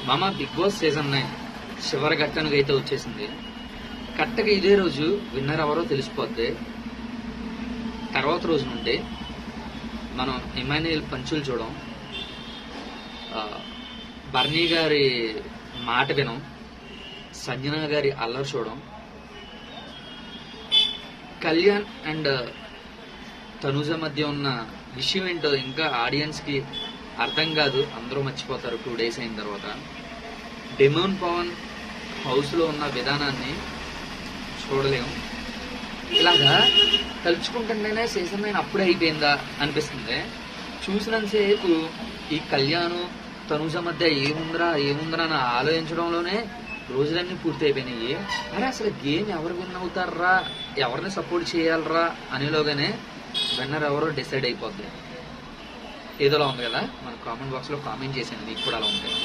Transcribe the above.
మామ big boss season 9 చివరి ఘట్టానికి అయితే వచ్చేసింది. కరెక్ట్గా ఇదే రోజు విన్నర్ ఎవరో తెలిసిపోద్ది. తర్వాత రోజు నుండి మనం ఇమాన్యుయల్ పంచులు చూడం, బర్నీ గారి మాట వినం, సంజన గారి అల్లరి చూడం, కళ్యాణ్ అండ్ తనుజ మధ్య ఉన్న విషయం ఏంటో ఇంకా ఆడియన్స్ కి అర్థం కాదు, అందరూ మర్చిపోతారు 2 days అయిన తర్వాత. డెమోన్ పవన్ హౌస్ లో ఉన్న విధానాన్ని చూడలేము. ఇలాగా తలుచుకుంటుంటేనే సీజన్ 9 అప్పుడే అయిపోయిందా అనిపిస్తుంది. చూసినంతసేపు ఈ కళ్యాణ్ తనుజ మధ్య ఏముందిరా అని ఆలోచించడంలోనే రోజులన్నీ పూర్తి అయిపోయినాయి. అరే అసలు గేమ్ ఎవరు విన్ అవుతారా, ఎవరిని సపోర్ట్ చేయాలరా అనేలోగానే విన్నర్ ఎవరో డిసైడ్ అయిపోద్ది. ఏదోలా ఉంది కదా, మన కామెంట్ బాక్స్ లో కామెంట్ చేసాను, మీకు కూడా అలా ఉంటుంది.